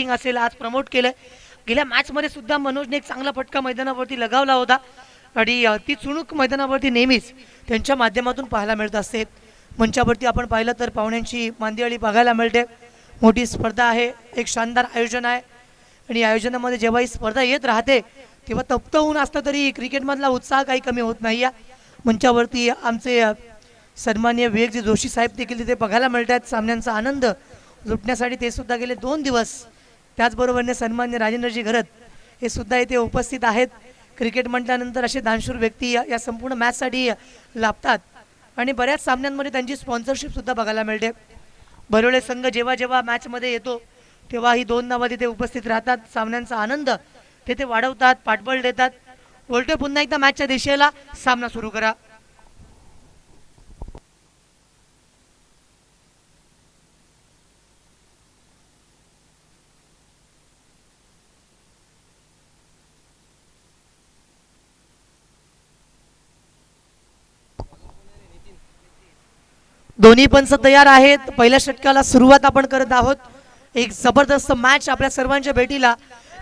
Batting असेल आज promote केलं. गेल्या मॅचमध्ये सुद्धा मनोजने एक चांगला फटका मैदानावरती लगावला होता आणि ती चुणूक मैदानावरती नेहमीच त्यांच्या माध्यमातून पाहायला मिळत असते. मंचावरती आपण पाहिलं तर पाहुण्यांची मांदियाळी बघायला मिळते. मोठी स्पर्धा आहे, एक शानदार आयोजन आहे आणि आयोजनामध्ये जेव्हा ही स्पर्धा येत राहते तेव्हा तप्त होऊन असतं तरी क्रिकेटमधला उत्साह काही कमी होत नाही. या मंचावरती आमचे सन्माननीय विवेकजी जोशी साहेब देखील तिथे बघायला मिळत आहेत. सामन्यांचा आनंद लुटण्यासाठी ते सुद्धा गेले 2 दिवस. त्याचबरोबरने सन्माननीय राजेंद्रजी घरत हे सुद्धा इथे उपस्थित आहेत. क्रिकेट म्हटल्यानंतर असे दानशूर व्यक्ती या संपूर्ण मॅचसाठी लाभतात आणि बऱ्याच सामन्यांमध्ये त्यांची स्पॉन्सरशिपसुद्धा बघायला मिळते. बरोळे संघ जेव्हा जेव्हा मॅचमध्ये येतो तेव्हा ही 2 नावं तिथे उपस्थित राहतात. सामन्यांचा आनंद तिथे वाढवतात, पाठबळ देतात. बोलतोय पुन्हा एकदा मॅचच्या दिशेला, सामना सुरू करा. दोन्ही पंच तयार आहेत. पहिल्या षटकाला सुरुवात आपण करत आहोत. एक जबरदस्त मॅच आपल्या सर्वांच्या भेटीला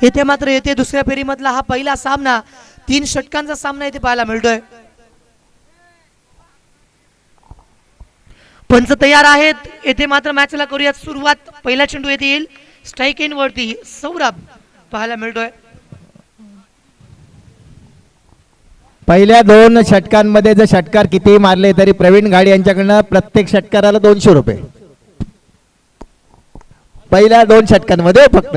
येथे मात्र येते दुसऱ्या फेरीमधला हा पहिला सामना. 3 षटकांचा सामना इथे पाहायला मिळतोय. पंच तयार आहेत. येथे मात्र मॅचला करूयात सुरुवात. पहिला चेंडू येथे येईल स्ट्राईक इन वरती. सौरभ पाहायला मिळतोय. पहिल्या 2 षटकांमध्ये जर षटकार कितीही मारले तरी प्रवीण घाडी यांच्याकडनं प्रत्येक षटकाराला 200 रुपये. पहिल्या 2 षटकांमध्ये फक्त.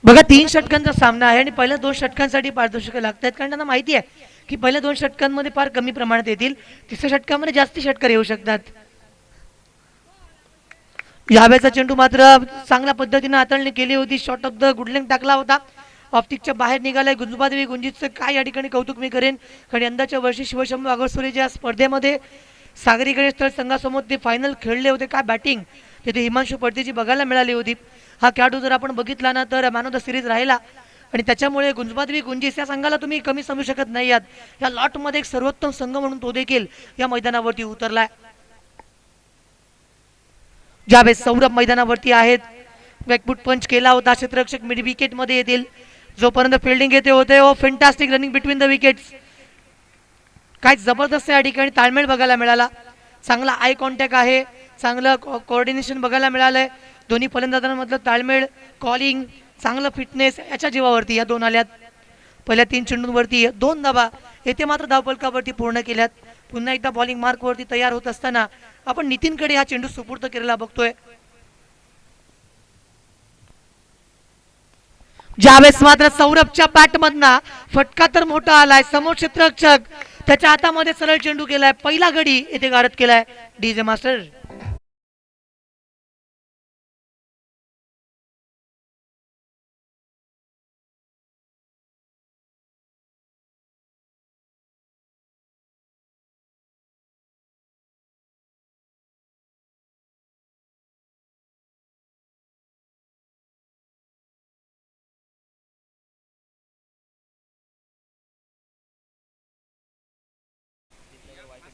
बघा 3 षटकांचा सामना आहे आणि पहिल्या 2 षटकांसाठी पारितोषिकं लागतात कारण त्यांना माहिती आहे की पहिल्या 2 षटकांमध्ये फार कमी प्रमाणात येतील. तिसऱ्या षटकामध्ये जास्ती षटकार येऊ शकतात. यावेळेचा चेंडू मात्र चांगल्या पद्धतीने हाताळणी केली होती. शॉर्ट ऑफ द गुडलेंग टाकला होता. ऑप्टिकच्या बाहेर निघालाय. गुंजबादेवी गुंजीतचं काय या ठिकाणी कौतुक मी करेन कारण यंदाच्या वर्षी शिवशंभू आगरसोरे ज्या स्पर्धेमध्ये सागरी गणेश तळ संघासमोर ते फायनल खेळले होते, काय बॅटिंग तिथे हिमांशू पडतेची बघायला मिळाली होती. हा खेळाडू जर आपण बघितला ना तर मॅन ऑफ द सिरीज राहिला आणि त्याच्यामुळे गुंजबादेवी गुंजीस या संघाला तुम्ही कमी समजू शकत नाही आहात. या लॉटमध्ये एक सर्वोत्तम संघ म्हणून तो देखील या मैदानावरती उतरलाय. ज्यावेळेस सौरभ मैदानावरती आहेत. बॅकफूट पंच केला होता. क्षेत्ररक्षक मिड विकेट मध्ये येतील. जोपर्यंत फिल्डिंग येते होते fantastic running between the wickets. काय जबरदस्त या ठिकाणी ताळमेळ बघायला मिळाला. चांगला आय कॉन्टॅक्ट आहे. चांगलं कोऑर्डिनेशन बघायला मिळालंय. दोन्ही फलंदाजांमधलं ताळमेळ, कॉलिंग, चांगलं फिटनेस याच्या जीवावरती या 2 आल्यात. पहिल्या 3 चेंडूंवरती 2 धावा येथे मात्र धावफलकावरती पूर्ण केल्यात. पुन्हा एकदा बॉलिंग मार्कवरती तयार होत असताना आपण नितीनकडे हा चेंडू सुपूर्द केलेला बघतोय. ज्यावेळेस मात्र सौरभच्या बॅटमधना फटका तर मोठा आलाय. समोर क्षेत्ररक्षक त्याच्या हातामध्ये सरळ चेंडू केलाय. पहिला गडी येथे गारद केलाय डीजे मास्टर.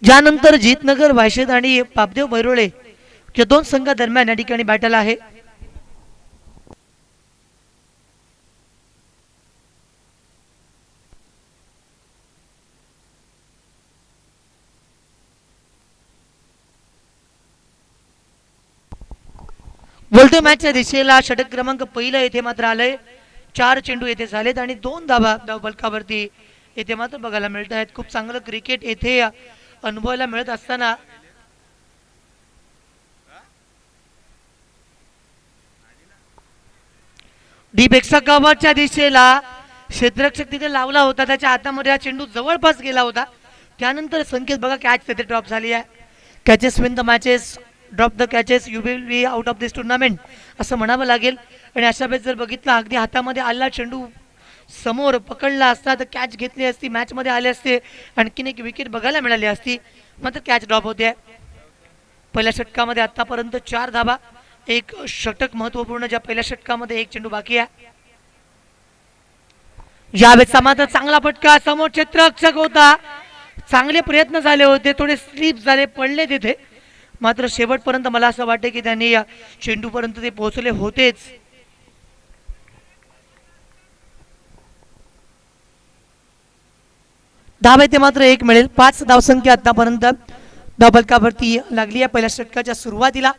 ज्यानंतर जीतनगर वायशेत आणि पापदेव बैरोळे या 2 संघादरम्यान या ठिकाणी बॅटल आहे. बोलतोय मॅचच्या दिशेला. षटक क्रमांक पहिलं येथे मात्र आलंय. 4 चेंडू येथे झालेत आणि 2 धावा धावफलकावरती येथे मात्र बघायला मिळत आहेत. खूप चांगलं क्रिकेट येथे अनुभवायला मिळत असताना डीप एक्साकावाच्या दिशेला क्षेत्ररक्षक तिथे लावला होता. त्याच्या हातामध्ये हा चेंडू जवळपास गेला होता. त्यानंतर संकेत बघा कॅच तिथे ड्रॉप झाली आहे. Catches win the matches, drop the catches, you will be out of this tournament असं म्हणावं लागेल. आणि अशा वेळेस जर बघितलं अगदी हातामध्ये आला चेंडू समोर पकडला असता तर कॅच घेतली असती, मॅचमध्ये आले असते, आणखीन एक विकेट बघायला मिळाली असती. मात्र कॅच ड्रॉप होते. पहिल्या षटकामध्ये आतापर्यंत 4 धावा. एक षटक महत्वपूर्ण ज्या पहिल्या षटकामध्ये 1 चेंडू बाकी आहे. यावेळेस मात्र चांगला फटका. समोर क्षेत्ररक्षक होता. चांगले प्रयत्न झाले होते, थोडे स्लिप झाले, पडले तिथे, मात्र शेवटपर्यंत मला असं वाटतं की त्यांनी या चेंडूपर्यंत ते पोहोचले होतेच. धाव येथे मात्र एक मिळेल. 5 धावसंख्या आतापर्यंत धावफलकावरती लागली आहे पहिल्या षटकाच्या सुरुवातीला.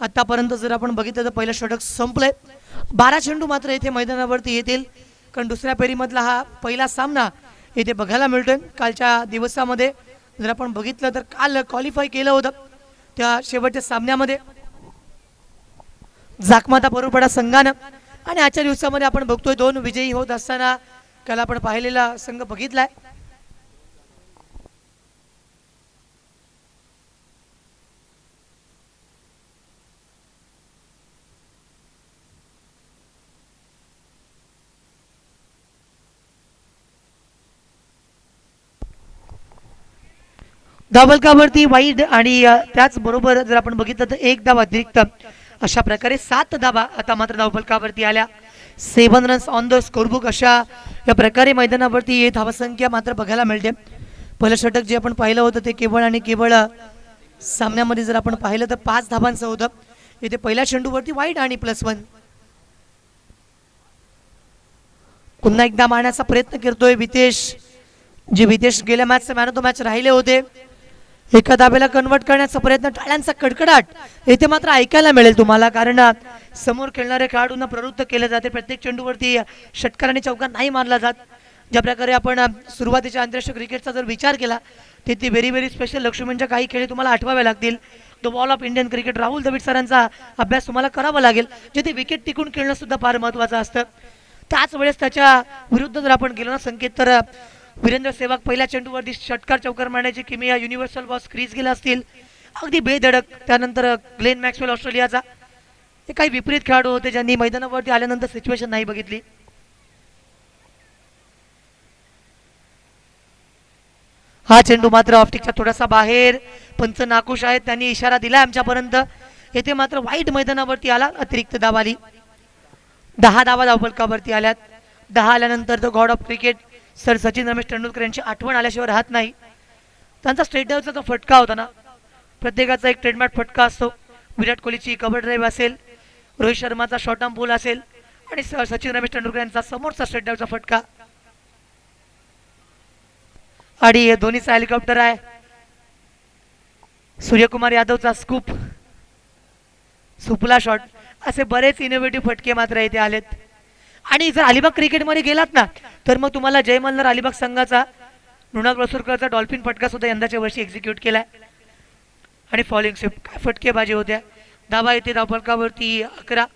आतापर्यंत जर आपण बघितलं तर पहिलं षटक संपलंय. 12 चेंडू मात्र येथे मैदानावरती येतील, कारण दुसऱ्या फेरीमधला हा पहिला सामना येथे बघायला मिळतोय. कालच्या दिवसामध्ये जर आपण बघितलं तर काल क्वालिफाय केलं होतं त्या शेवटच्या सामन्यामध्ये जाकमाता बरोबडा संघानं, आणि आजच्या दिवसामध्ये आपण बघतोय 2 विजयी होत असताना काल आपण पाहिलेला संघ बघितलाय. धावफलकावरती वाईड आणि त्याचबरोबर जर आपण बघितलं तर एक धाव अतिरिक्त, अशा प्रकारे 7 धावा आता मात्र धावफलकावरती आल्या. 7 रन्स ऑन द स्कोरबुक अशा या प्रकारे मैदानावरती धावसंख्या मात्र बघायला मिळते. पहिलं षटक जे आपण पाहिलं होतं ते केवळ आणि केवळ सामन्यामध्ये जर आपण पाहिलं तर 5 धावांचं होतं. इथे पहिल्या चेंडूवरती वाईड आणि +1. पुन्हा एकदा मारण्याचा प्रयत्न करतोय वितेश, जे वितेश गेल्या मॅचचे मॅन ऑफ द मॅच राहिले होते. एका धाब्याला कन्वर्ट करण्याचा प्रयत्न, टाळ्यांचा कडकडाट येथे मात्र ऐकायला मिळेल तुम्हाला, कारण समोर खेळणाऱ्या खेळाडूंना प्रवृत्त केले जाते. प्रत्येक चेंडूवरती षटकार आणि चौकार नाही मारला जात. ज्या प्रकारे आपण सुरुवातीच्या आंतरराष्ट्रीय क्रिकेटचा जर विचार केला तर ते व्हेरी व्हेरी स्पेशल लक्ष्मणच्या काही खेळ तुम्हाला आठवावे लागतील. The wall of Indian cricket Rahul Dravid सरांचा अभ्यास तुम्हाला करावा लागेल, जिथे विकेट टिकून खेळणं सुद्धा फार महत्त्वाचं असतं. त्याच वेळेस त्याच्या विरुद्ध जर आपण गेलो ना संकेत, तर वीरेंद्र सेहवाग पहिल्या चेंडूवरती षटकार चौकार मारण्याची किमया युनिव्हर्सल बॉस क्रीज गेला असतील, अगदी बेधडक. त्यानंतर ग्लेन मॅक्सवेल ऑस्ट्रेलियाचा, हे काही विपरीत खेळाडू होते ज्यांनी मैदानावरती आल्यानंतर सिच्युएशन नाही बघितली. हा चेंडू मात्र ऑफस्टिकच्या थोडासा बाहेर, पंच नाखुश आहेत, त्यांनी इशारा दिला आमच्यापर्यंत. येथे मात्र वाईट मैदानावरती आला, अतिरिक्त धाव आली. 10 धावा धावफलकावरती आल्यात. 10 आल्यानंतर तो God of cricket sir Sachin Ramesh Tendulkar यांची आठवण आल्याशिवाय राहत नाही. त्यांचा स्टेट ड्राईव्हचा जो फटका होता ना, प्रत्येकाचा एक ट्रेडमार्क फटका असतो. विराट कोहलीची कव्हर ड्राईव्ह असेल, रोहित शर्माचा शॉर्ट आर्म बॉल असेल, आणि सचिन रमेश तेंडुलकर यांचा समोरचा स्टेट ड्राईव्हचा फटका. आणि धोनीचा हेलिकॉप्टर आहे, सूर्यकुमार यादवचा स्कूप, सुपला शॉट, असे बरेच इनोव्हेटिव्ह फटके मात्र इथे आलेत. आणि जर अलिबाग क्रिकेटमध्ये गेलात ना, तर मग तुम्हाला जय मल्हार अलिबाग संघाचा मृणाल वसुरकरचा डॉल्फिन फटका सुद्धा यंदाच्या वर्षी एक्झिक्यूट केलाय. आणि फॉलिंग स्विप, काय फटकेबाजी होत्या. धावा येते धावफलकावरती 11.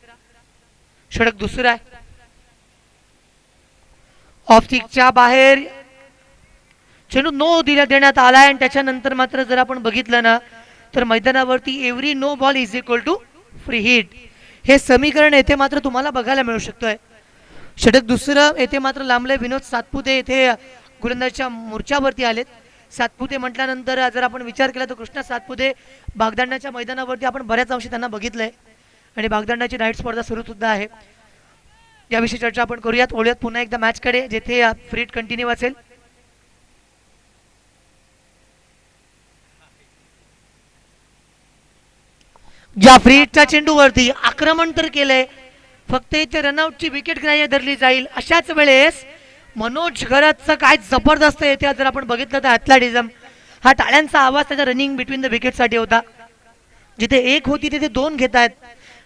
षटक दुसरा आहे. ऑफ स्टिकच्या बाहेर चेंडू नो देण्यात आलाय, आणि त्याच्यानंतर मात्र जर आपण बघितलं ना तर मैदानावरती every no ball is equal to free hit, हे समीकरण येथे मात्र तुम्हाला बघायला मिळू शकतोय. षटक दुसरं येथे मात्र लांबले. विनोद सातपुते येथे गोलंदाजीच्या मोर्चावरती आलेत. सातपुते म्हटल्यानंतर जर आपण विचार केला तर कृष्णा सातपुते बागदांड्याच्या मैदानावरती आपण बऱ्याच अंशी त्यांना बघितलंय, आणि बागदांड्याची नाईट स्पर्धा सुरू सुद्धा आहे. याविषयी चर्चा आपण करूयात. वळूयात पुन्हा एकदा मॅचकडे, जेथे फ्री हिट कंटिन्यू असेल. ज्या फ्री हिटच्या चेंडूवरती आक्रमण तर केलंय, फक्त इथे रनआउटची विकेट ग्राह्य धरली जाईल. अशाच वेळेस मनोज घरतचं काय जबरदस्त येते जर आपण बघितलं तर ॲथलेटिझम, हा टाळ्यांचा आवाज त्याच्या रनिंग बिटवीन द विकेटसाठी होता. जिथे 1 होती तिथे 2 घेत आहेत,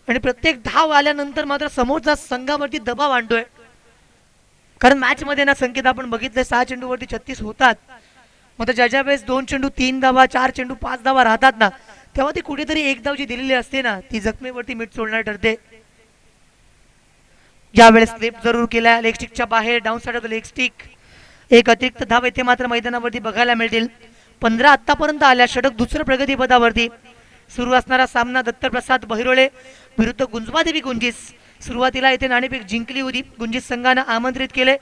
आणि प्रत्येक धाव आल्यानंतर मात्र समोरचा संघावरती दबाव आणतोय. कारण मॅचमध्ये ना संकेत आपण बघितलं 6 चेंडूवरती 36 होतात. मग ज्या वेळेस 2 चेंडू 3 धावा, 4 चेंडू 5 धावा राहतात ना, तेव्हा ती कुठेतरी 1 धाव जी दिलेली असते ना, ती जखमेवरती मीठ सोडणार ठरते. यावेळेस स्लिप जरूर केला लेग स्टिकच्या बाहेर, down side of the leg stick. एक अतिरिक्त धाव येथे मात्र मैदानावरती बघायला मिळतील. 15 आतापर्यंत आल्या. षटक दुसरं प्रगतीपदावरती सुरू असणारा सामना दत्तप्रसाद बहिरोळे विरुद्ध गुंजवादेवी गुंजीस. सुरुवातीला येथे नाणेफेक जिंकली होती, गुंजीस संघानं आमंत्रित केले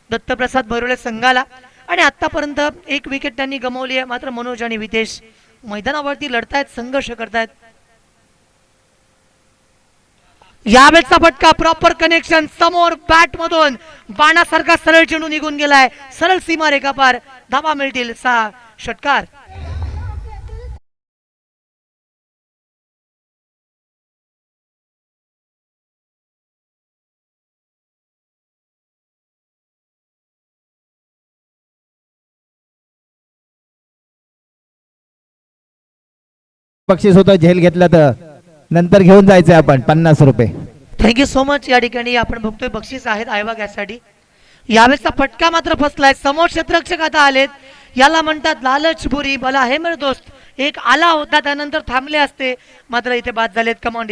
दत्तप्रसाद बहिरोळे संघाला, आणि आतापर्यंत 1 विकेट त्यांनी गमावली आहे. मात्र मनोज आणि वितेश मैदानावरती लढतायत, संघर्ष करतायत. यावेळेचा फटका प्रॉपर कनेक्शन, समोर बॅट मधून बाणासारखा सरळ चेंडू निघून गेलाय, सरळ सीमा रेखा पार. धावा मिळतील 6. षटकार. बक्षीस होतं झेल घेतलं तर नंतर घेऊन जायचं आपण 50 रुपये. Thank you so much. या ठिकाणी आपण बघतोय बक्षीस आहेत आयवा गॅससाठी. यावेळेसचा फटका मात्र फसलाय. समोर क्षेत्ररक्षक आता आलेत. याला म्हणतात लालच बुरी. मला हे मेरे दोस्त एक आला होता त्यानंतर थांबले असते, मात्र इथे बाद झालेत. कमांड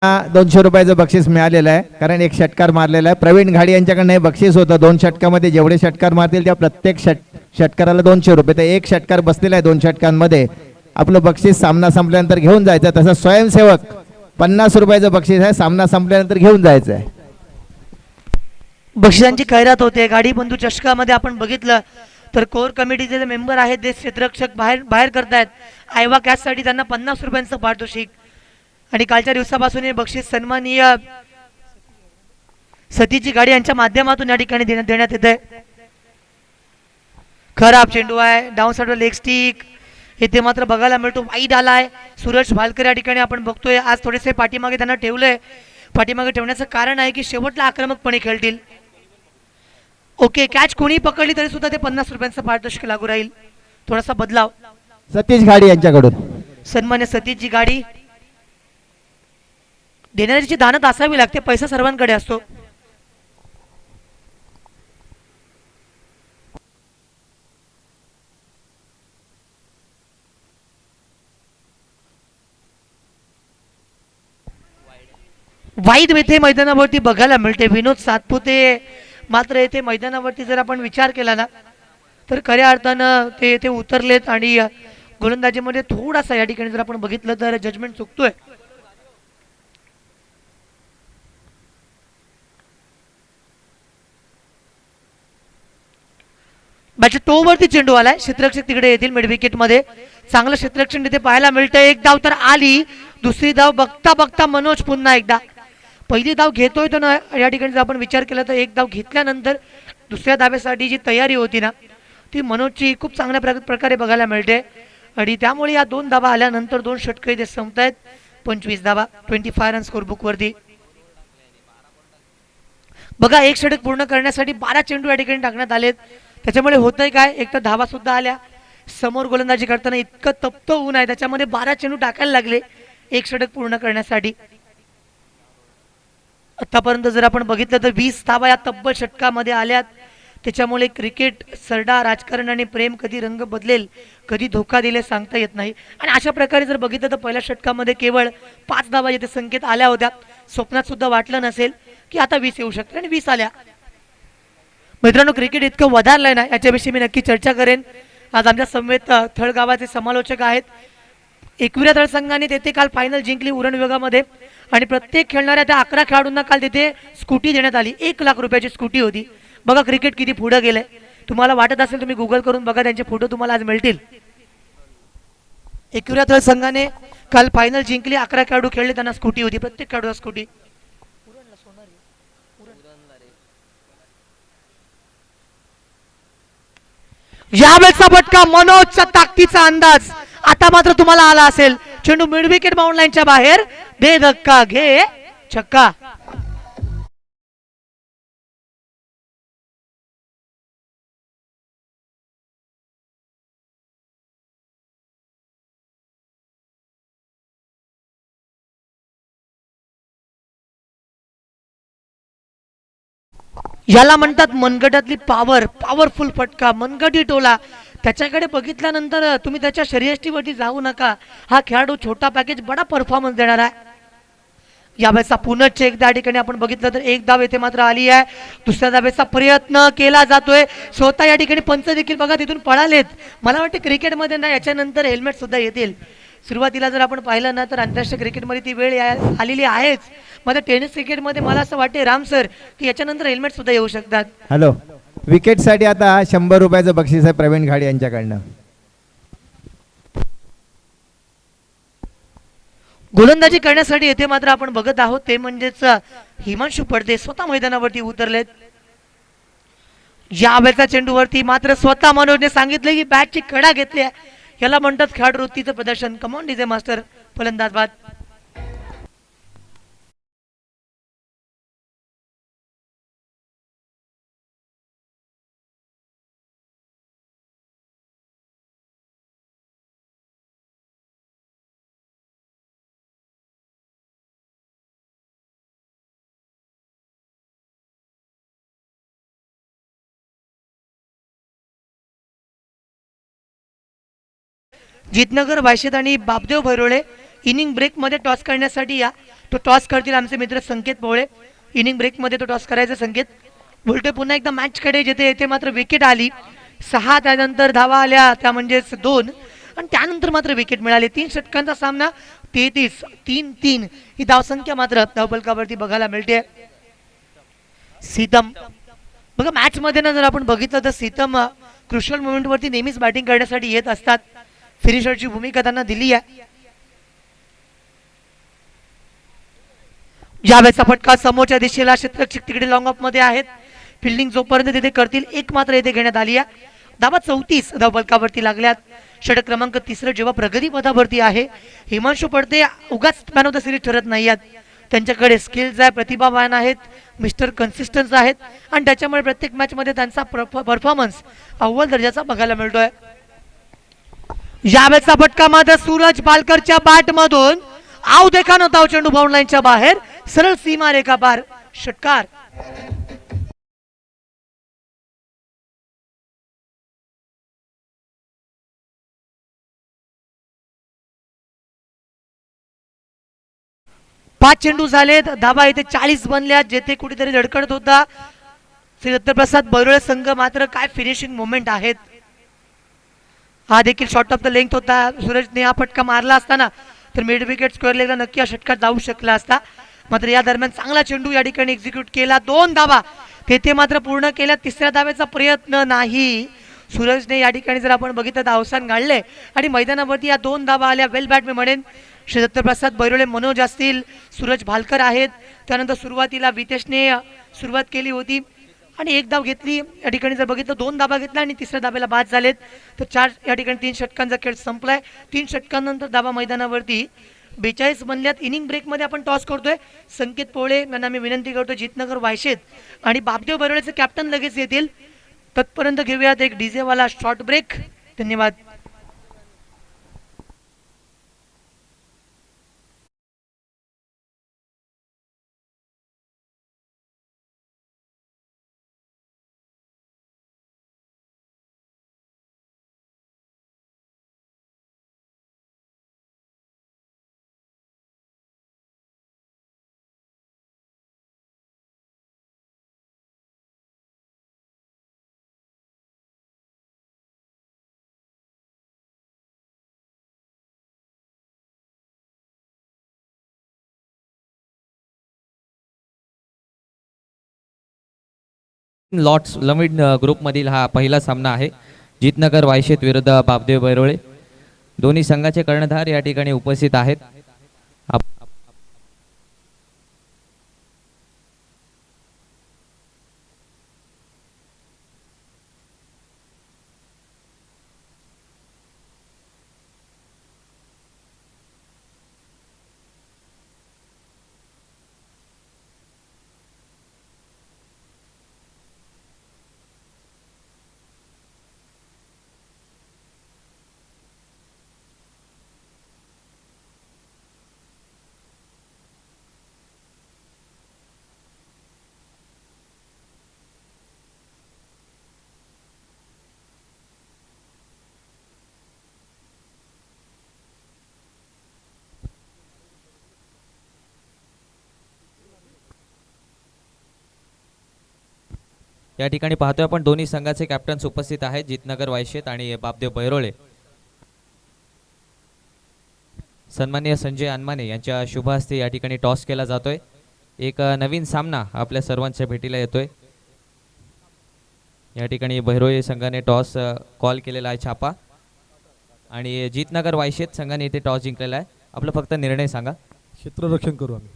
हा, 200 रुपयाचं बक्षीस मिळालेलं आहे कारण एक षटकार मारलेला आहे. प्रवीण घाडी यांच्याकडनं हे बक्षीस होतं. 2 षटकामध्ये जेवढे षटकार मारतील त्या प्रत्येक षटकाराला 200 रुपये. तर एक षटकार बसलेला आहे 2 षटकांमध्ये. आपलं बक्षीस सामना संपल्यानंतर घेऊन जायचं. तसं स्वयंसेवक 50 रुपयाचं बक्षीस आहे, सामना संपल्यानंतर घेऊन जायचं आहे. बक्षिसांची खैरात होते. गाडी बंधू चषकामध्ये आपण बघितलं तर कोर कमिटीचे जे मेंबर आहेत ते क्षेत्ररक्षक बाहेर बाहेर करतायत. आयवा कॅचसाठी त्यांना 50 रुपयांचं पारितोषिक. आणि कालच्या दिवसापासून हे बक्षीस सन्माननीय सतीची गाडी यांच्या माध्यमातून या ठिकाणी देण्यात येत आहे. खराब चेंडू आहे, डाऊन साईडवर लेग स्टिक इथे मात्र बघायला मिळतो. वाईड आलाय. सूरज भालकर या ठिकाणी आपण बघतोय आज थोडेसे पाठीमागे त्यांना ठेवलंय. पाठीमागे ठेवण्याचं कारण आहे की शेवटला आक्रमकपणे खेळतील. ओके, कॅच कोणी पकडली तरी सुद्धा ते 50 रुपयांचं पारितोषिक लागू राहील. थोडासा बदलाव सतीश घाडी यांच्याकडून. सन्मान्य सतीशची गाडी. देणाऱ्याची दानत असावी लागते. पैसा सर्वांकडे असतो. वाईद येथे मैदानावरती बघायला मिळते. विनोद सातपुते मात्र येथे मैदानावरती जर आपण विचार केला ना तर खऱ्या अर्थानं ते येथे उतरलेत आणि गोलंदाजीमध्ये थोडासा या ठिकाणी जर आपण बघितलं तर जजमेंट चुकतोय. बॅटच्या टोवरती चेंडू आलाय. क्षेत्ररक्षक तिकडे येतील मिड विकेट मध्ये. चांगलं क्षेत्ररक्षण तिथे पाहायला मिळतंय. एक धाव तर आली. दुसरी धाव बघता बघता मनोज पुन्हा एकदा. पहिली धाव घेतोय तर ना या ठिकाणी जर आपण विचार केला तर एक धाव घेतल्यानंतर दुसऱ्या धावेसाठी जी तयारी होती ना ती मनोजची खूप चांगल्या प्रकारे बघायला मिळते. आणि त्यामुळे या 2 धावा आल्यानंतर 2 षटकं इथे संपतायत. 25 धावा 25 रन स्कोर बुक वरती. बघा एक षटक पूर्ण करण्यासाठी 12 चेंडू या ठिकाणी टाकण्यात आलेत. त्याच्यामुळे होतंय काय, एक तर धावा सुद्धा आल्या. समोर गोलंदाजी करताना इतकं तप्त ऊन आहे त्याच्यामध्ये 12 चेंडू टाकायला लागले एक षटक पूर्ण करण्यासाठी. आतापर्यंत जर आपण बघितलं तर 20 धावा या तब्बल षटकामध्ये आल्यात. त्याच्यामुळे क्रिकेट सरडा राजकारण आणि प्रेम कधी रंग बदलेल, कधी धोका दिले सांगता येत नाही. आणि अशा प्रकारे जर बघितलं तर पहिल्या षटकामध्ये केवळ 5 धावा येथे संकेत आल्या होत्या. स्वप्नात सुद्धा वाटलं नसेल की आता 20 येऊ शकते आणि 20 आल्या. मित्रांनो, क्रिकेट इतकं वधारलंय ना याच्याविषयी मी नक्की चर्चा करेन. आज आमच्या समवेत थळगावाचे समालोचक आहेत. एकविरा दळ संघाने तेथे काल फायनल जिंकली उरण विभागामध्ये आणि प्रत्येक खेळणाऱ्या त्या 11 खेळाडूंना काल तिथे स्कूटी देण्यात आली. 1 लाख रुपयाची स्कूटी होती. बघा क्रिकेट किती पुढे गेलंय. तुम्हाला वाटत असेल तुम्ही गुगल करून बघा, त्यांचे फोटो तुम्हाला आज मिळतील. एकविरा दळ संघाने काल फायनल जिंकली. 11 खेळाडू खेळले, त्यांना स्कूटी होती. प्रत्येक खेळाडूला स्कूटी. यावेळेचा फटका मनोजचा ताकदीचा अंदाज आता मात्र तुम्हाला आला असेल. चेंडू मिड विकेट बाउंड लाईनच्या बाहेर. दे धक्का घे छक्का. याला म्हणतात मनगटातली पॉवर. पॉवरफुल फटका, मनगटी टोला. त्याच्याकडे बघितल्यानंतर तुम्ही त्याच्या शर्यष्टीवरती जाऊ नका. हा खेळाडू छोटा पॅकेज बडा परफॉर्मन्स देणार आहे. यावेळेचा पुनश्च एकदा या ठिकाणी आपण बघितलं तर 1 धाव येथे मात्र आली आहे. दुसऱ्या धावेचा प्रयत्न केला जातोय. स्वतः या ठिकाणी पंच देखील बघा तिथून पळालेत. मला वाटतं क्रिकेटमध्ये ना याच्यानंतर हेल्मेट सुद्धा येतील. सुरुवातीला जर आपण पाहिलं ना तर आंतरराष्ट्रीय क्रिकेटमध्ये ती वेळ आलेली आहेच. मात्र टेनिस क्रिकेटमध्ये मला असं वाटते राम सर की याच्यानंतर हेल्मेट सुद्धा येऊ शकतात. हॅलो, विकेटसाठी आता 100 रुपयाचं बक्षीस आहे प्रवीण घाडी यांच्याकडनं. गोलंदाजी करण्यासाठी येथे मात्र आपण बघत आहोत ते म्हणजेच हिमांशू पडदे स्वतः मैदानावरती उतरलेत. या वेळेचा चेंडूवरती मात्र स्वतः मनोजने सांगितले की बॅटची कडा घेतली आहे, याला म्हणतात खेळाडू वृत्तीचं प्रदर्शन. कमॉन डीजे मास्टर, फलंदाज बाद. जितनगर वायशेत आणि बापदेव भैरोळे इनिंग ब्रेकमध्ये टॉस करण्यासाठी या. तो टॉस करतील आमचे मित्र संकेत पोळे. इनिंग ब्रेकमध्ये तो टॉस करायचा संकेत. उलटे पुन्हा एकदा मॅचकडे जेथे येथे मात्र विकेट आली 6, त्यानंतर धावा आल्या त्या म्हणजेच 2, आणि त्यानंतर मात्र विकेट मिळाली. 3 षटकांचा सामना 33, 3-3 ही धावसंख्या मात्र धावफलकावरती बघायला मिळते. सीतम बघा मॅचमध्ये ना जर आपण बघितलं तर सीतम क्रुशियल मोमेंटवरती नेहमीच बॅटिंग करण्यासाठी येत असतात. फिनिशरची भूमिका त्यांना दिली आहे. यावेळेचा फटका समोरच्या दिशेला क्षेत्ररक्षक तिकडे लॉंग ऑफ मध्ये आहेत. फिल्डिंग जोपर्यंत तिथे करतील एक मात्र येथे घेण्यात आली आहे. धावा 34 धावफलकावरती लागल्यात. षटक क्रमांक 3 जेव्हा प्रगती पथावरती आहे. हिमांशू पडते उगाच मॅन ऑफ द सिरीज ठरत नाही आहेत. त्यांच्याकडे स्किल्स आहे, प्रतिभावान आहेत, मिस्टर कन्सिस्टन्स आहेत, आणि त्याच्यामुळे प्रत्येक मॅचमध्ये त्यांचा परफॉर्मन्स अव्वल दर्जाचा बघायला मिळतोय. यावेळेचा फटका मात्र सूरज पालकरच्या बॅट मधून आव देखा नव्हता. चेंडू बाउंड लाईनच्या बाहेर, सरळ सीमा रेखा पार, षटकार. पाच चेंडू झालेत, धाबा इथे 40 बनल्यात. जेथे कुठेतरी धडकडत होता श्री दत्तप्रसाद बैरोळे संघ, मात्र काय फिनिशिंग मोमेंट आहेत. हा देखील शॉर्ट ऑफ द लेंथ होता. सूरजने हा फटका मारला असताना तर मिड विकेट स्क्वेअर लेगला नक्की हा षटकार जाऊ शकला असता. मात्र या दरम्यान चांगला चेंडू या ठिकाणी एक्झिक्यूट केला. 2 धावा तेथे मात्र पूर्ण केल्या. 3ऱ्या धाव्याचा प्रयत्न नाही. सूरजने या ठिकाणी जर आपण बघितलं तर अवसान गाळले आणि मैदानावरती या 2 धावा आल्या. वेल बॅट मी म्हणेन. श्री दत्तप्रसाद बैरोळे, मनोज असतील, सूरज भालकर आहेत. त्यानंतर सुरुवातीला वितेशने सुरुवात केली होती आणि 1 धाव घेतली. या ठिकाणी जर बघितलं 2 धावा घेतल्या आणि 3ऱ्या धाब्याला बाद झालेत. तर 4 या ठिकाणी 3 षटकांचा खेळ संपलाय. 3 षटकांनंतर धावा मैदानावरती 42 बनल्यात. इनिंग ब्रेकमध्ये आपण टॉस करतोय. संकेत पोळे यांना मी विनंती करतो, जितनगर वायशेत आणि बापदेव बैरोळेचे कॅप्टन लगेच येतील. तत्पर्यंत घेऊयात एक डीजेवाला शॉर्ट ब्रेक. धन्यवाद. लॉट्स लमिड ग्रुपमधील हा पहिला सामना आहे. जितनगर वायशेत विरुद्ध बापदेव बैरोळे. दोन्ही संघाचे कर्णधार या ठिकाणी उपस्थित आहेत. या ठिकाणी पाहतोय आपण दोन्ही संघाचे कॅप्टन्स उपस्थित आहेत, जितनगर वायशेत आणि बापदेव बैरोळे. सन्माननीय संजय अनमाने यांच्या शुभ हस्ते या ठिकाणी टॉस केला जातोय. एक नवीन सामना आपल्या सर्वांच्या भेटीला येतोय. या ठिकाणी बैरोळे संघाने टॉस कॉल केलेला आहे छापा, आणि जितनगर वायशेत संघाने इथे टॉस जिंकलेला आहे. आपलं फक्त निर्णय सांगा. क्षेत्ररक्षण करू आम्ही.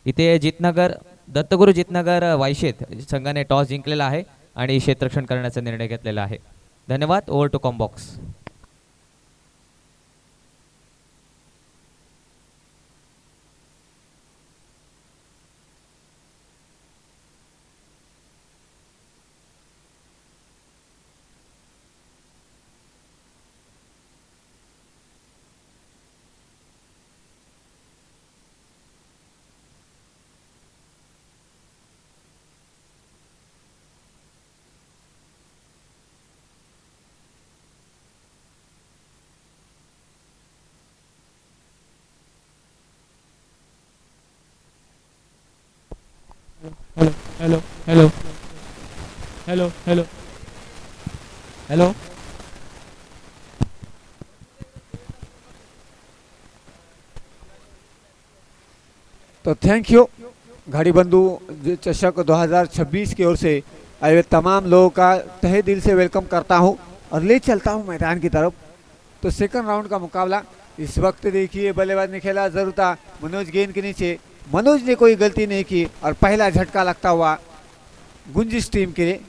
इथे जितनगर दत्तगुरु जितनगर वायशेत संघाने टॉस जिंकलेला आहे आणि क्षेत्ररक्षण करण्याचा निर्णय घेतलेला आहे. धन्यवाद. ओव्हर टू कॉम्बॉक्स. Hello hello hello hello hello hello. तो थैंक यू घड़ी बंधु चषक 2026 की ओर से आए हुए तमाम लोगों का तहे दिल से वेलकम करता हूं और ले चलता हूं मैदान की तरफ. तो सेकंड राउंड का मुकाबला इस वक्त देखिए बल्लेबाज ने खेला जरूर था मनोज गेंद के नीचे. मनोज ने कोई गलती नहीं की और पहला झटका लगता हुआ गुंजिश टीम के लिए.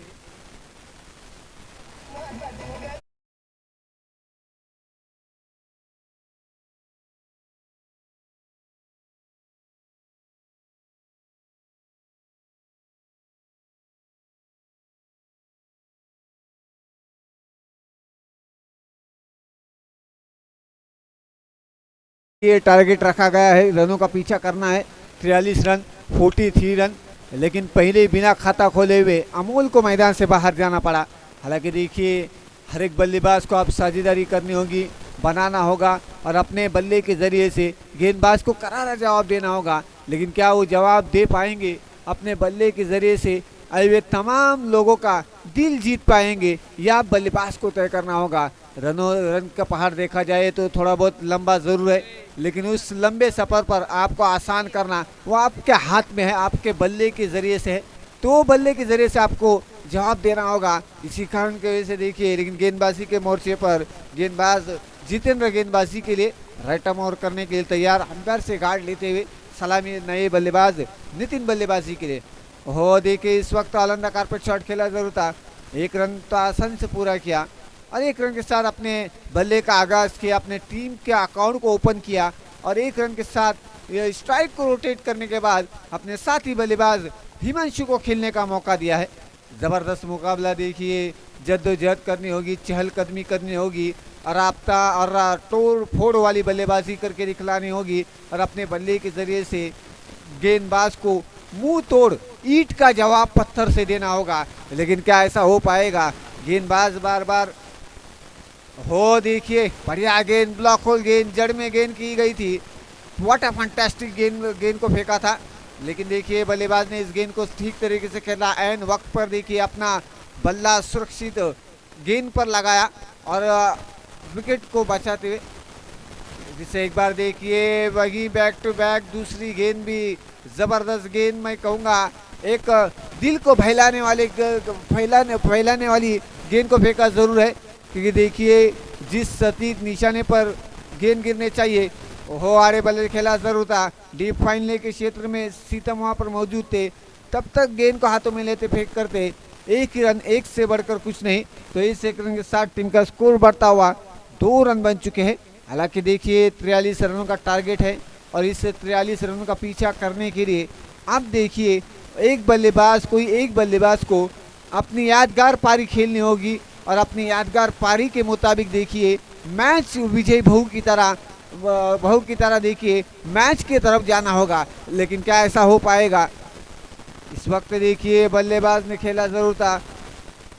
ये टारगेट रखा गया है, रनों का पीछा करना है. 43 रन, 43 रन, लेकिन पहले बिना खाता खोले हुए अमोल को मैदान से बाहर जाना पड़ा. हालांकि देखिए हर एक बल्लेबाज को अब साझेदारी करनी होगी, बनाना होगा और अपने बल्ले के जरिए से गेंदबाज को करारा जवाब देना होगा. लेकिन क्या वो जवाब दे पाएंगे? अपने बल्ले के जरिए से आए हुए तमाम लोगों का दिल जीत पाएंगे या बल्लेबाज को तय करना होगा. रन का पहाड़ देखा जाए तो थोड़ा बहुत लंबा ज़रूर है, लेकिन उस लंबे सफ़र पर आपको आसान करना वो आपके हाथ में है, आपके बल्ले के ज़रिए से है. तो बल्ले के ज़रिए से आपको जवाब देना होगा. इसी कारण की वजह से देखिए, लेकिन गेंदबाजी के मोर्चे पर गेंदबाज जितेंद्र गेंदबाजी के लिए राइट आर्म ओवर करने के लिए तैयार, अंपायर से गार्ड लेते हुए सलामी नए बल्लेबाज नितिन बल्लेबाजी के लिए. हो देखिए इस वक्त आलंदा कारपेट शॉट खेला जरूर था. 1 रन तो आसानी से पूरा किया और 1 रन के साथ अपने बल्ले का आगाज किया, अपने टीम के अकाउंट को ओपन किया और 1 रन के साथ स्ट्राइक को रोटेट करने के बाद अपने साथी बल्लेबाज हिमांशु को खेलने का मौका दिया है. ज़बरदस्त मुकाबला देखिए, जद्दोजहद करनी होगी, चहलकदमी करनी होगी और राब्ता और तोड़ फोड़ वाली बल्लेबाजी करके दिखलानी होगी और अपने बल्ले के ज़रिए से गेंदबाज को मुंह तोड़ ईंट का जवाब पत्थर से देना होगा. लेकिन क्या ऐसा हो पाएगा? गेंदबाज बार बार हो देखिए बढ़िया गेंद, ब्लॉक होल गेंद, जड़ में गेंद की गई थी. व्हाट अ फैंटास्टिक गेंद को फेंका था. लेकिन देखिए बल्लेबाज ने इस गेंद को ठीक तरीके से खेला. एन वक्त पर देखिए अपना बल्ला सुरक्षित गेंद पर लगाया और विकेट को बचाते हुए, जिससे एक बार देखिए वही बैक टू बैक दूसरी गेंद भी ज़बरदस्त गेंद, मैं कहूँगा एक दिल को फैलाने वाली गेंद को फेंका ज़रूर है. क्योंकि देखिए जिस सटीक निशाने पर गेंद गिरने चाहिए हो आरे बल्ले खेला जरूर था. डीप फाइनल के क्षेत्र में सीतम वहाँ पर मौजूद थे, तब तक गेंद को हाथों में लेते फेंक करते. 1 रन, 1 से बढ़कर कुछ नहीं. तो इस 1 रन के साथ टीम का स्कोर बढ़ता हुआ 2 रन बन चुके हैं. हालांकि देखिए 43 रनों का टारगेट है और इस 43 रनों का पीछा करने के लिए अब देखिए कोई एक बल्लेबाज को अपनी यादगार पारी खेलनी होगी और अपनी यादगार पारी के मुताबिक देखिए मैच विजय बहू की तरह देखिए मैच की तरफ जाना होगा. लेकिन क्या ऐसा हो पाएगा? इस वक्त देखिए बल्लेबाज ने खेला जरूर था,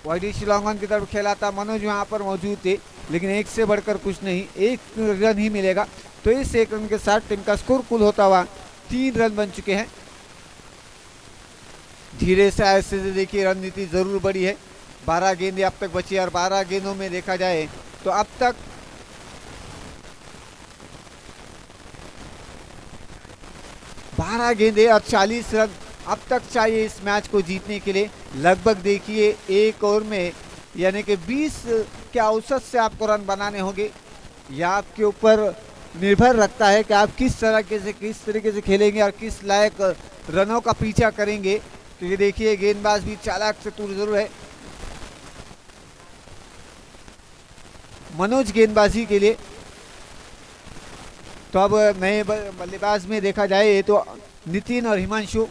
वाइडी शिलोंगन की तरफ खेला था. मनोज वहाँ पर मौजूद थे, लेकिन 1 से बढ़कर कुछ नहीं, 1 रन ही मिलेगा. तो इस 1 रन के साथ टीम का स्कोर कुल होता हुआ 3 रन बन चुके हैं. धीरे से ऐसे से देखिए रणनीति जरूर बड़ी है. 12 गेंदें अब तक बची और 12 गेंदों में देखा जाए तो अब तक 12 गेंदें और 40 रन अब तक चाहिए इस मैच को जीतने के लिए. लगभग देखिए 1 ओवर में यानी कि 20 के औसत से आपको रन बनाने होंगे. यह आपके ऊपर निर्भर रखता है कि आप किस तरीके से खेलेंगे और किस लायक रनों का पीछा करेंगे. क्योंकि देखिए गेंदबाज भी चालाक चतुर जरूर है. मनोज गेंदबाजी के लिए। तो अब नए बल्लेबाज में देखा जाए तो नितिन और हिमांशु।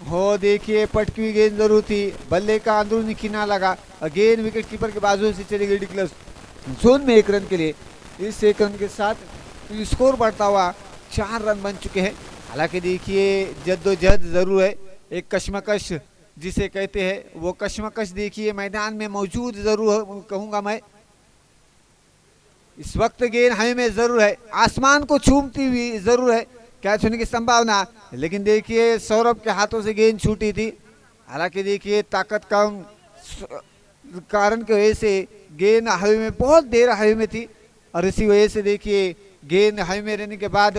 हो देखिए पटकी हुई गेंद जरूर थी, बल्ले का अंदरूनी किनारा लगा और गेंद विकेट कीपर के बाजू से चली गई डिक्लेस जोन में 1 रन के लिए। इस 1 रन के साथ स्कोर बढ़ता हुआ 4 रन बन चुके हैं। हालांकि देखिए जद्दोजहद जरूर है, एक कश्मकश जिसे कहते हैं वो कश्मकश देखिए मैदान में मौजूद जरूर कहूंगा मैं। इस वक्त गेंद हमें में जरूर है, आसमान को छूमती हुई जरूर है, कैच होने की संभावना, लेकिन देखिए सौरभ के हाथों से गेंद छूटी थी। हालांकि देखिए ताकत कम कारण की वजह से गेंद हवा में बहुत देर हवा में थी और इसी वजह से देखिए गेंद हवा में रहने के बाद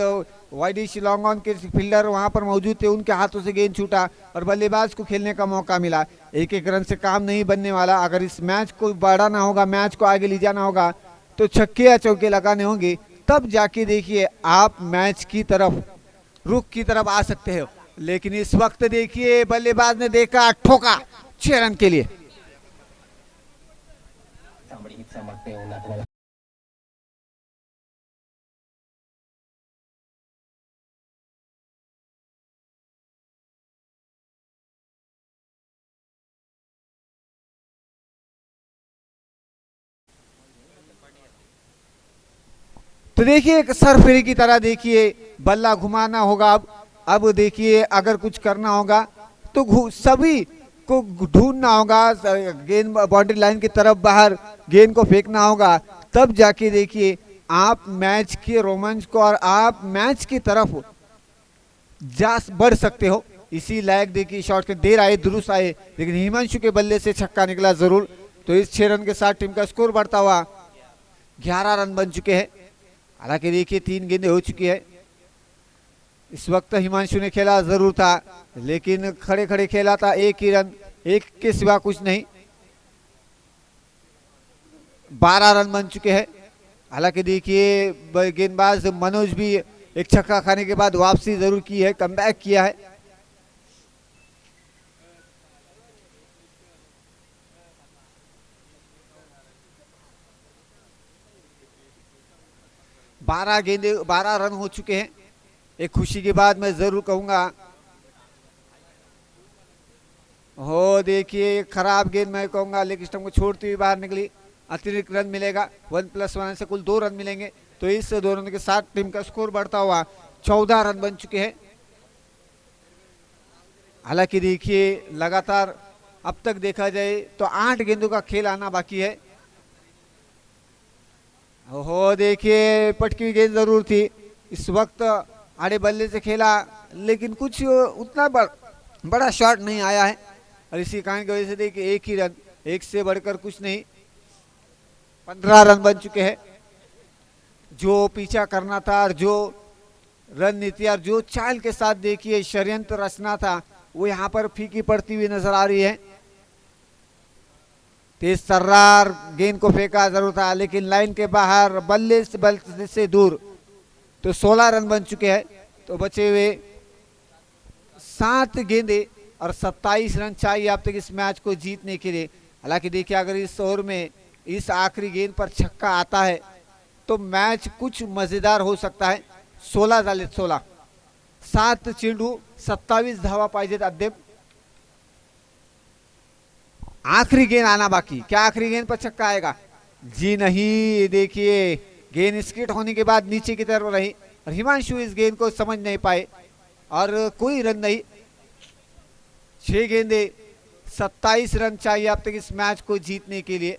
widish long on K fielder वहां पर मौजूद थे, उनके हाथों से गेंद छूटा और बल्लेबाज को खेलने का मौका मिला। 1-1 रन से काम नहीं बनने वाला, अगर इस मैच को बढ़ाना होगा, मैच को आगे ले जाना होगा तो छक्के या चौके लगाने होंगे, तब जाके देखिए आप मैच की तरफ रुख की तरफ आ सकते हो। लेकिन इस वक्त देखिए बल्लेबाज ने देखा ठोका 6 रन के लिए। तो देखिए एक सरफेरी की तरह देखिए बल्ला घुमाना होगा। अब देखिए अगर कुछ करना होगा तो सभी को ढूंढना होगा, गेंद बाउंड्री लाइन की तरफ बाहर गेंद को फेंकना होगा, तब जाके देखिए आप मैच के रोमांच को और आप मैच की तरफ जा बढ़ सकते हो। इसी लायक देखिए शॉट के देर आए दुरुस्त आए, लेकिन हिमांशु के बल्ले से छक्का निकला जरूर। तो इस 6 रन के साथ टीम का स्कोर बढ़ता हुआ 11 रन बन चुके हैं। हालांकि देखिए 3 गेंदें हो चुकी है। इस वक्त हिमांशु ने खेला जरूर था, लेकिन खड़े खड़े खेला था, 1 ही रन, 1 के सिवा कुछ नहीं। 12 रन बन चुके हैं। हालांकि देखिए गेंदबाज मनोज भी एक छक्का खाने के बाद वापसी जरूर की है, कमबैक किया है। बारह रन हो चुके हैं। एक खुशी की बात मैं जरूर कहूंगा, हो देखिए खराब गेंद मैं कहूंगा, लेग स्टंप को छोड़ती हुई बाहर निकली, अतिरिक्त रन मिलेगा, 1+1 से कुल 2 रन मिलेंगे। तो इस 2 रन के साथ टीम का स्कोर बढ़ता हुआ 14 रन बन चुके हैं। हालांकि देखिए लगातार अब तक देखा जाए तो 8 गेंदों का खेल आना बाकी है। हो देखिए पटकी हुई गेंद जरूर थी, इस वक्त आड़े बल्ले से खेला, लेकिन कुछ उतना बड़ा शॉट नहीं आया है और इसी कारण की वजह से देखिए 1 ही रन, 1 से बढ़कर कुछ नहीं। 15 रन बन चुके हैं। जो पीछा करना था और जो रणनीति और जो चाल के साथ देखिए षड्यंत्र रचना था वो यहाँ पर फीकी पड़ती हुई नजर आ रही है। तेज सर्रार गेंद को फेंका जरूर था, लेकिन लाइन के बाहर बल्ले से दूर। तो 16 रन बन चुके हैं। तो बचे हुए 7 गेंदे और 27 रन चाहिए अब तक इस मैच को जीतने के लिए। हालांकि देखिए अगर इस ओवर में इस आखिरी गेंद पर छक्का आता है तो मैच कुछ मजेदार हो सकता है। 16 झालेत 16, 7 चेंडू 27 धावा पाहिजेत अद्याप। आखिरी गेंद आना बाकी, क्या आखिरी गेंद पर छक्का आएगा? जी नहीं, देखिए गेंद स्किट होने के बाद नीचे की तरफ रही और हिमांशु इस गेंद को समझ नहीं पाए और कोई रन नहीं। 6 गेंदे 27 रन चाहिए अब तक इस मैच को जीतने के लिए।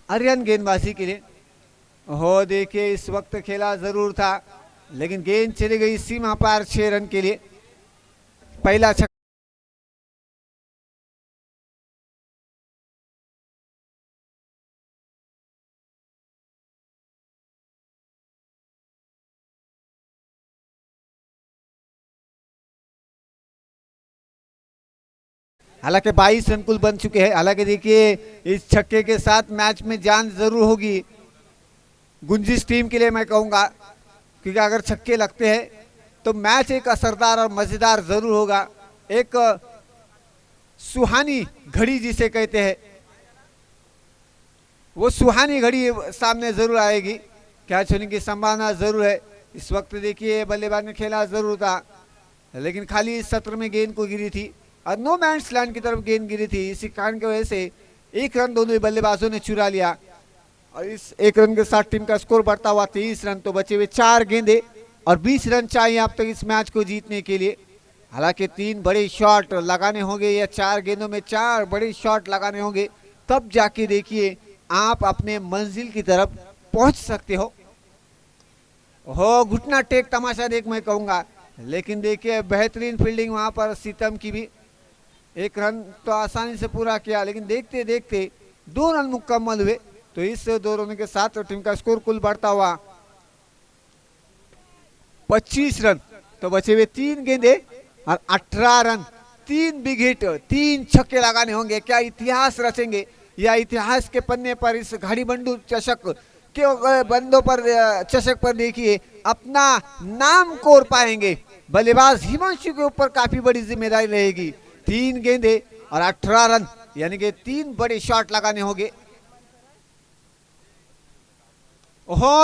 आर्यन गेंदबाजी के लिए। हो देखिए इस वक्त खेला जरूर था, लेकिन गेंद चली गई सीमा पार 6 रन के लिए। पहला छक्का। हालांकि 22 रन कुल बन चुके हैं। हालांकि देखिए इस छक्के के साथ मैच में जान जरूर होगी गुंजिश टीम के लिए मैं कहूंगा, क्योंकि अगर छक्के लगते हैं तो मैच एक असरदार और मजेदार जरूर होगा। एक सुहानी घड़ी जिसे कहते हैं, वो सुहानी घड़ी सामने जरूर आएगी। कैच होने की संभावना जरूर है। इस वक्त देखिए बल्लेबाज ने खेला जरूर था, लेकिन खाली इस सत्र में गेंद को गिरी थी और नो मैंस लैंड की तरफ गेंद गिरी थी। इसी कारण की वजह से 1 रन दोनों बल्लेबाजों ने चुरा लिया और इस 1 रन के साथ टीम का स्कोर बढ़ता हुआ 23 रन। तो बचे हुए 4 गेंदे और 20 रन चाहिए अब तक इस मैच को जीतने के लिए। हालांकि 3 बड़े शॉट लगाने होंगे या 4 गेंदों में 4 बड़े शॉट लगाने होंगे, तब जाके देखिए आप अपने मंजिल की तरफ पहुंच सकते हो। घुटना टेक तमाशा देख मैं कहूंगा, लेकिन देखिए बेहतरीन फील्डिंग वहां पर सीतम की भी। 1 रन तो आसानी से पूरा किया, लेकिन देखते देखते 2 रन मुकम्मल हुए। तो इस 2 रनों के साथ टीम का स्कोर कुल बढ़ता हुआ 25 रन। तो बचे हुए 3 गेंदे और 18 रन। 3 बिग हिट, 3 छक्के लगाने होंगे। क्या इतिहास रचेंगे या इतिहास के पन्ने पर इस घड़ी बंडू चषक के बंदों पर चषक पर देखिए अपना नाम कोर पाएंगे। बल्लेबाज हिमांशु के ऊपर काफी बड़ी जिम्मेदारी रहेगी। 3 गेंदे और 18 रन, यानी कि 3 बड़े शॉट लगाने होंगे।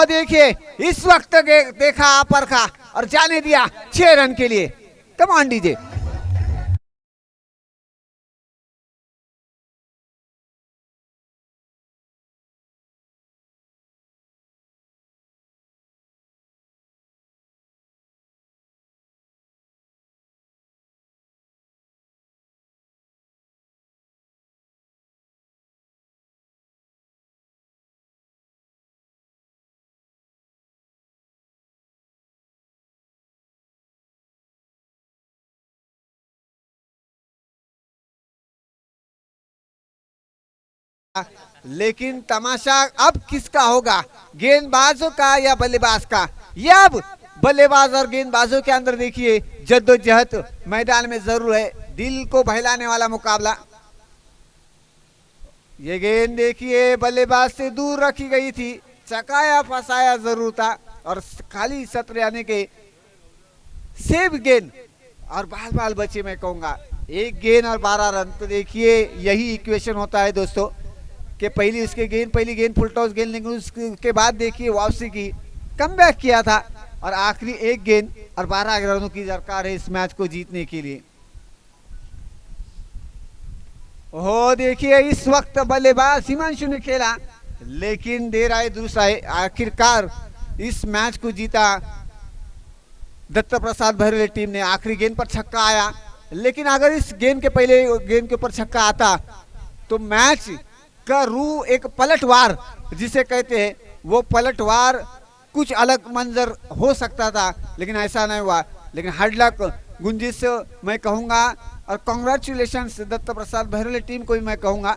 देखिए इस वक्त देखा परखा और जाने दिया 6 रन के लिए। कमान डीजे। लेकिन तमाशा अब किसका होगा, गेंदबाजों का या बल्लेबाज का? यह अब बल्लेबाज और गेंदबाजों के अंदर देखिए जद्दोजहद मैदान में जरूर है। दिल को बहलाने वाला मुकाबला। ये गेंद देखिए बल्लेबाज से दूर रखी गई थी, चकाया फसाया जरूर था और खाली सत्र आने के सेव गेंद और बाल बाल बचे मैं कहूंगा। 1 गेंद और 12 रन। तो देखिए यही इक्वेशन होता है दोस्तों कि पहली गेंद फुल टॉस गेंद, लेकिन उसके बाद देखिए वापसी की कमबैक किया था और आखिरी 1 गेंद और 12 रनों की दरकार है इस मैच को जीतने के लिए। देखिए इस वक्त बल्लेबाज हिमांशु ने खेला, लेकिन देर आए दूसरा है। आखिरकार इस मैच को जीता दत्त प्रसाद भैरोले टीम ने। आखिरी गेंद पर छक्का आया, लेकिन अगर इस गेंद के पहले गेंद के ऊपर छक्का आता तो मैच का रू एक पलटवार जिसे कहते हैं, वो पलटवार कुछ अलग मंजर हो सकता था, लेकिन ऐसा नहीं हुआ। लेकिन हार्ड लक गुंजिश मैं कहूंगा और कांग्रेचुलेशंस दत्त प्रसाद भैरोले टीम को भी मैं कहूंगा।